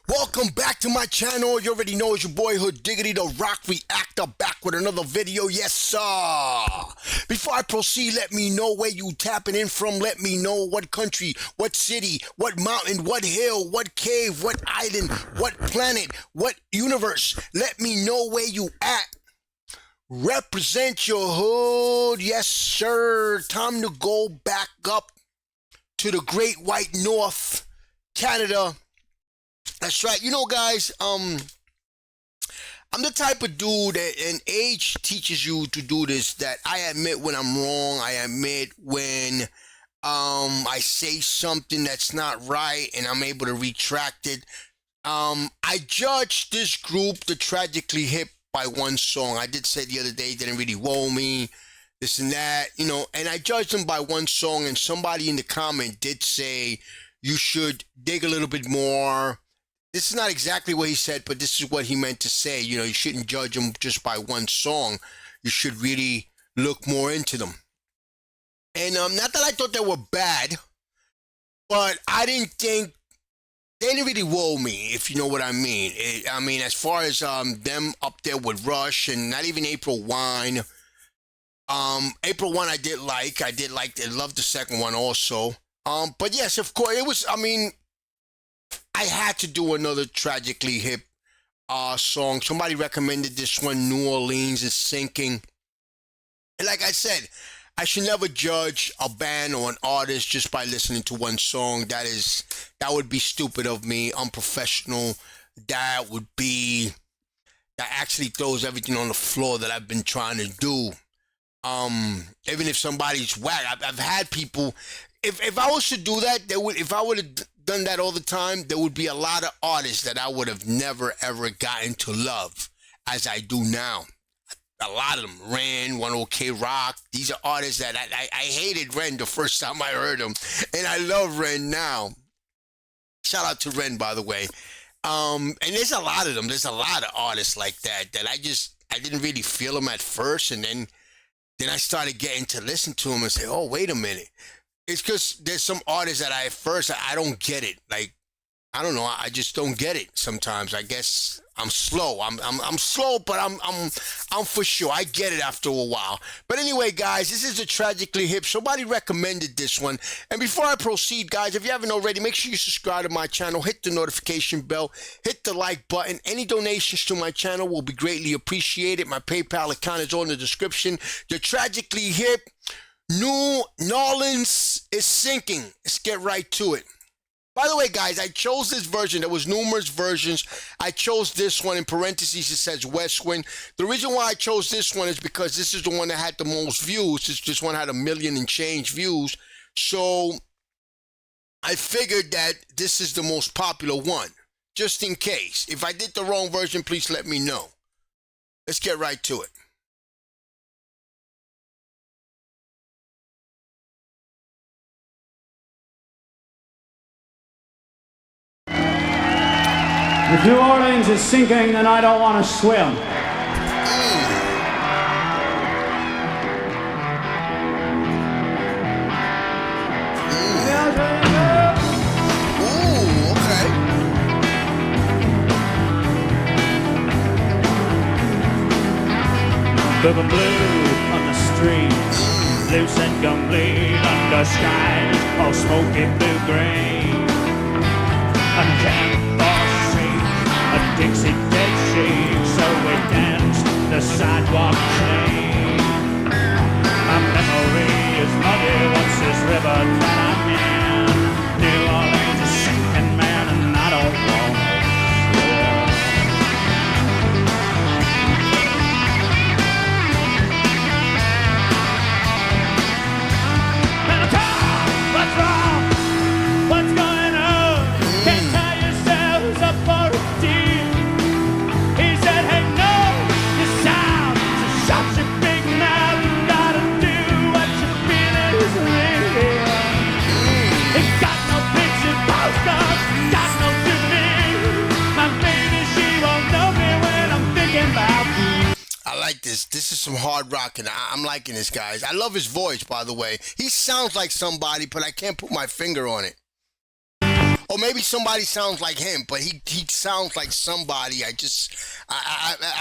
Welcome back to my channel. You already know it's your boy Hood Diggity, the Rock Reactor, back with another video. Yes, sir. Before I proceed, let me know where you tapping in from. Let me know what country, what city, what mountain, what hill, what cave, what island, what planet, what universe. Let me know where you at. Represent your hood. Yes, sir. Time to go back up to the Great White North, Canada. That's right. You know, guys, I'm the type of dude that, and age teaches you to do this, that I admit when I'm wrong. I admit when I say something that's not right and I'm able to retract it. I judged this group, the Tragically Hip, by one song. I did say the other day it didn't really wow me, this and that, you know, and I judged them by one song, and somebody in the comment did say you should dig a little bit more. This is not exactly what he said, but this is what he meant to say. You know, you shouldn't judge them just by one song. You should really look more into them. And not that I thought they were bad, but I didn't think, they didn't really wow me, if you know what I mean. I mean, as far as them up there with Rush, and not even April Wine. April Wine I loved the second one also. But yes, of course, it was, I mean, I had to do another Tragically Hip song. Somebody recommended this one, New Orleans is Sinking. And like I said, I should never judge a band or an artist just by listening to one song. That would be stupid of me, unprofessional. That actually throws everything on the floor that I've been trying to do. Even if somebody's whack, I've had people, if I was to do that, if I would have done that all the time, there would be a lot of artists that I would have never ever gotten to love as I do now. A lot of them, Ren, One OK Rock. These are artists that I hated Ren the first time I heard them, and I love Ren now. Shout out to Ren, by the way. And there's a lot of them. There's a lot of artists like that I didn't really feel them at first, and then I started getting to listen to them and say, oh, wait a minute. It's because there's some artists that at first I don't get it. Like, I don't know, I just don't get it sometimes. I guess I'm slow. I'm slow, but I'm for sure. I get it after a while. But anyway, guys, this is a Tragically Hip. Somebody recommended this one. And before I proceed, guys, if you haven't already, make sure you subscribe to my channel, hit the notification bell, hit the like button. Any donations to my channel will be greatly appreciated. My PayPal account is on the description. The Tragically Hip, New Orleans is Sinking. Let's get right to it. By the way, guys, I chose this version. There was numerous versions. I chose this one. In parentheses, it says Westwind. The reason why I chose this one is because this is the one that had the most views. This one had 1 million and change views. So I figured that this is the most popular one, just in case. If I did the wrong version, please let me know. Let's get right to it. If New Orleans is sinking, then I don't want to swim. Ooh, okay. River blue on the streets, loose and complete under skies all smoky blue-green. And campfire shakes, a Dixie dead shake, so we danced the sidewalk clean. My memory is muddy once this river that I'm in. New Orleans is sinking, man, and I don't want to swim. Man, Tom, what's wrong? What's going on? Can't tie yourselves up for a deal. He said, hey, no, you sound so shut your big mouth. You gotta do what you feel is real. He got no picture postcards, got no souvenir. My baby, she won't know me when I'm thinking about you. I like this. This is some hard rock, and I'm liking this, guys. I love his voice, by the way. He sounds like somebody, but I can't put my finger on it. Or maybe somebody sounds like him, but he sounds like somebody. I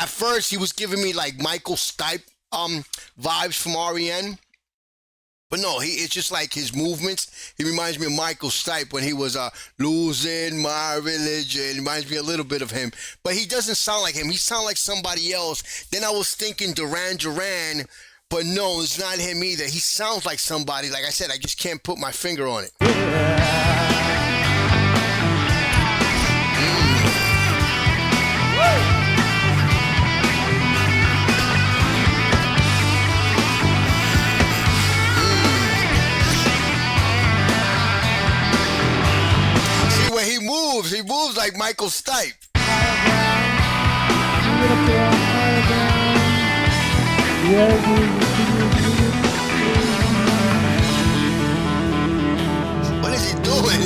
at first he was giving me like Michael Stipe vibes from REM. But no, it's just like his movements. He reminds me of Michael Stipe when he was losing my religion. He reminds me a little bit of him. But he doesn't sound like him. He sounds like somebody else. Then I was thinking Duran, but no, it's not him either. He sounds like somebody. Like I said, I just can't put my finger on it. He moves like Michael Stipe. What is he doing?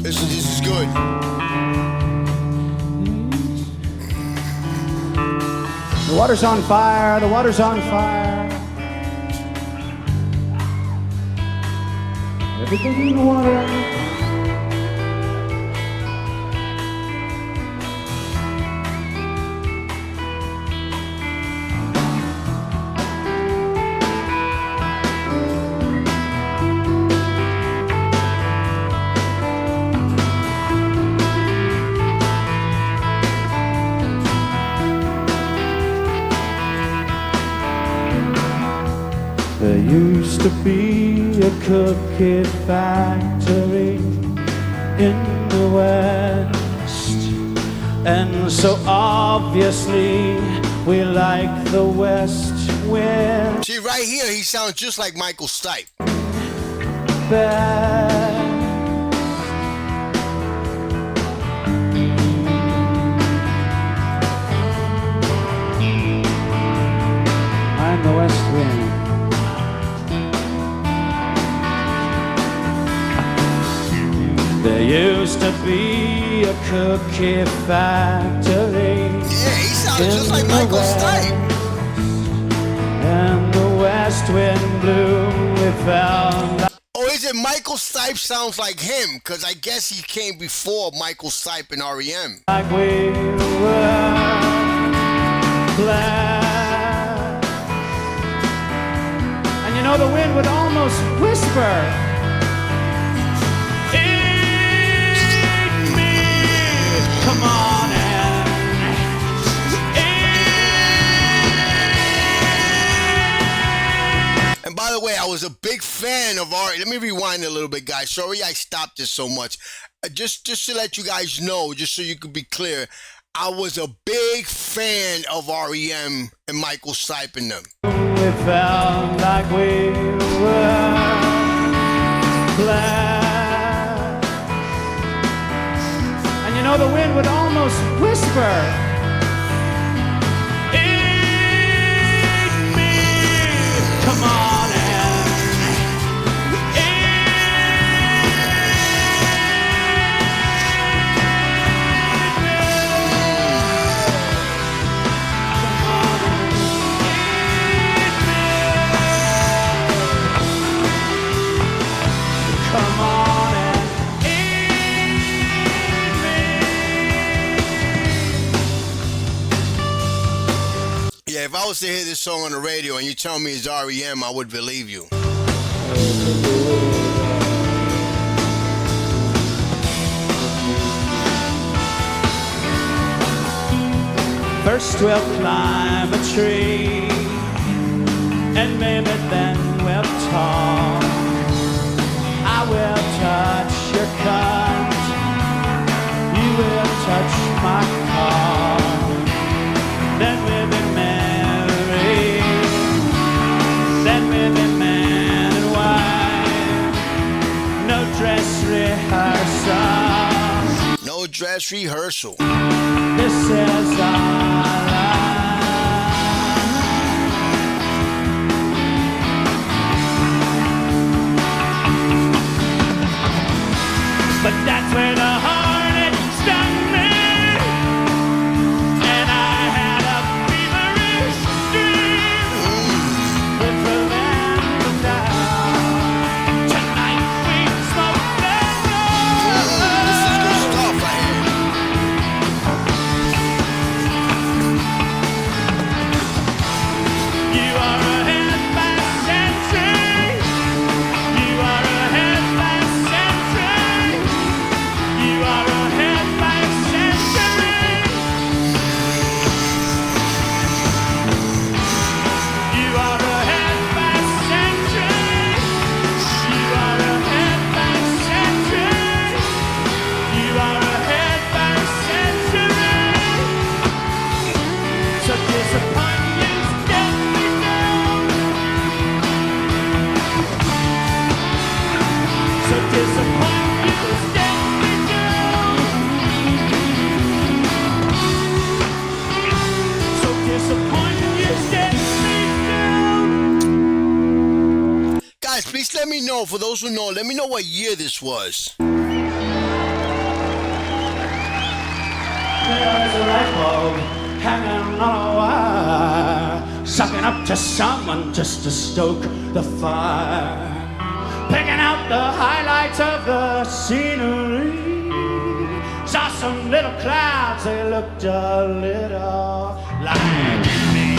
This is good. The water's on fire, the water's on fire. Everything in the water. There used to be a cookie factory in the West, and so obviously we like the West Wind. See, right here, he sounds just like Michael Stipe. Best. I'm the West Wind. There used to be a cookie factory. Yeah, he sounds just like Michael Stipe. And the West Wind blew, we found. Or is it Michael Stipe sounds like him? Because I guess he came before Michael Stipe and REM. Like we were glad. And you know the wind would almost whisper. Come on And by the way, I was a big fan of Let me rewind a little bit, guys. Sorry I stopped this so much. Just to let you guys know, just so you could be clear, I was a big fan of REM and Michael Stipe and them. We felt like we were glad. And you know the wind would almost whisper, eat me, come on come on and eat me. Yeah, if I was to hear this song on the radio and you tell me it's REM, I would believe you. First we'll climb a tree, and maybe then we'll talk. I will touch your cunt, you will touch my car. Then we'll be married, then we'll be man and wife. No dress rehearsal. No dress rehearsal. This is our life. But that's where the hornet stung me, and I had a feverish dream. guys, please let me know. For those who know, let me know what year this was. There's a light bulb hanging on a wire, sucking up to someone just to stoke the fire, picking out the highlights of the scenery. Saw some little clouds, they looked a little like me.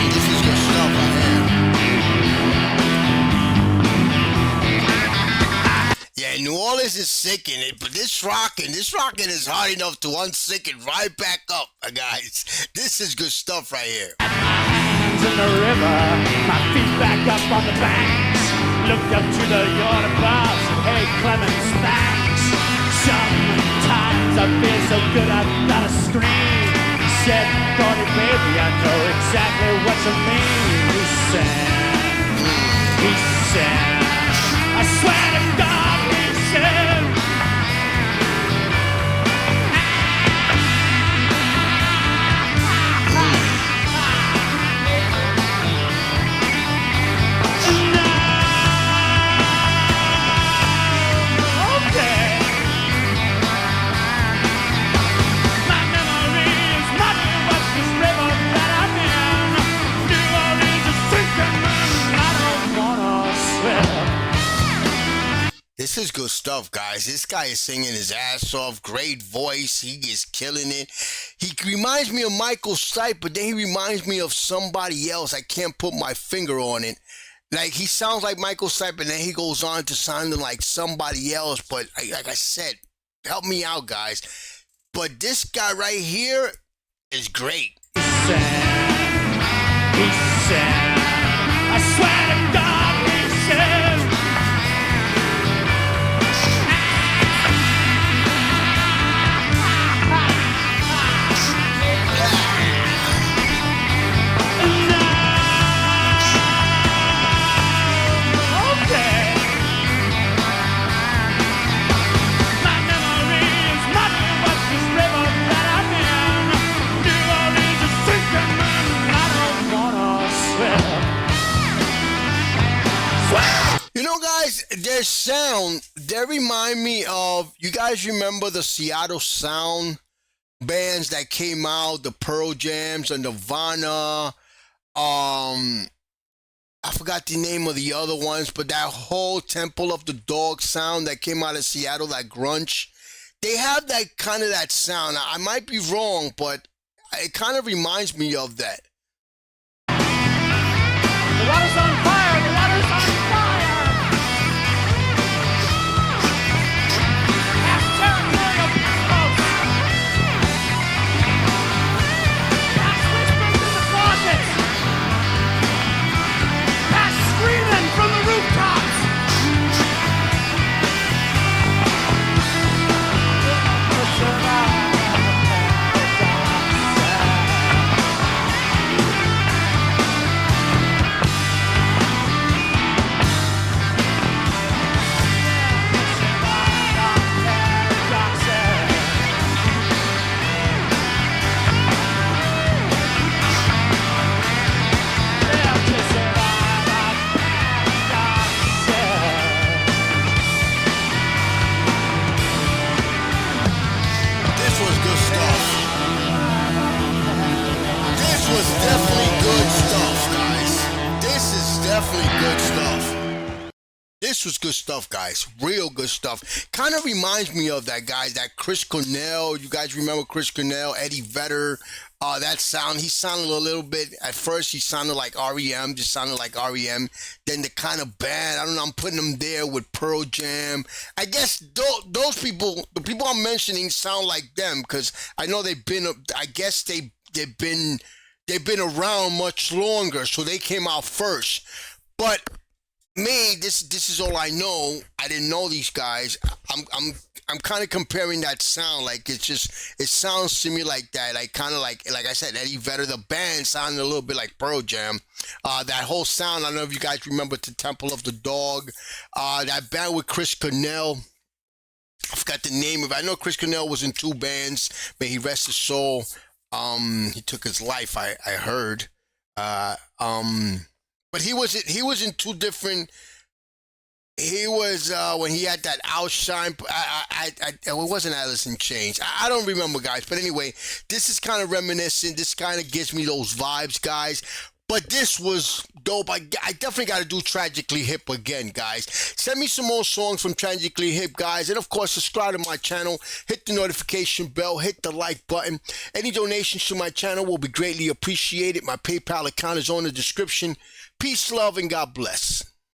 This is good stuff right here. Yeah, New Orleans is sinking it, but this rocking is hard enough to unsink it right back up, guys. This is good stuff right here. My hands in the river, my feet back up on the banks. Looked up to the yacht above, said, hey Clemens, thanks. Sometimes I feel so good I gotta scream. He said, Gordy baby, I know exactly what you mean. He said, I swear to God, he said, This is good stuff, guys. This guy is singing his ass off. Great voice. He is killing it. He reminds me of Michael Stipe, but then he reminds me of somebody else. I can't put my finger on it. Like, he sounds like Michael Stipe, and then he goes on to sounding like somebody else. But like I said, help me out, guys. But this guy right here is great. He said, I swear to God, he said, You know, guys, their sound, they remind me of, you guys remember the Seattle Sound bands that came out, the Pearl Jams and Nirvana, I forgot the name of the other ones, but that whole Temple of the Dog sound that came out of Seattle, that grunge, they have that kind of that sound. I might be wrong, but it kind of reminds me of that. the water's on fire, the water's on fire. Half territorial folks. Half whispers in the closets. Half screaming from the rooftops. This was good stuff, guys. Real good stuff. Kind of reminds me of that, guys. That Chris Cornell. You guys remember Chris Cornell, Eddie Vedder? That sound. He sounded a little bit. At first, he sounded like REM. Just sounded like REM. Then the kind of band. I don't know. I'm putting them there with Pearl Jam. I guess those people, the people I'm mentioning, sound like them because I know they've been. I guess they've been around much longer, so they came out first. But me, this is all I know. I didn't know these guys. I'm kind of comparing that sound. Like it sounds to me like that. Like kind of like I said, Eddie Vedder. The band sounded a little bit like Pearl Jam. That whole sound. I don't know if you guys remember the Temple of the Dog. That band with Chris Cornell. I forgot the name of it. I know Chris Cornell was in 2 bands. May he rest his soul. He took his life. I heard. But he was in two different. He was when he had that outshine. It wasn't Alice in Chains. I don't remember, guys. But anyway, this is kind of reminiscent. This kind of gives me those vibes, guys. But this was dope. I definitely got to do Tragically Hip again, guys. Send me some more songs from Tragically Hip, guys. And, of course, subscribe to my channel. Hit the notification bell. Hit the like button. Any donations to my channel will be greatly appreciated. My PayPal account is on the description. Peace, love, and God bless.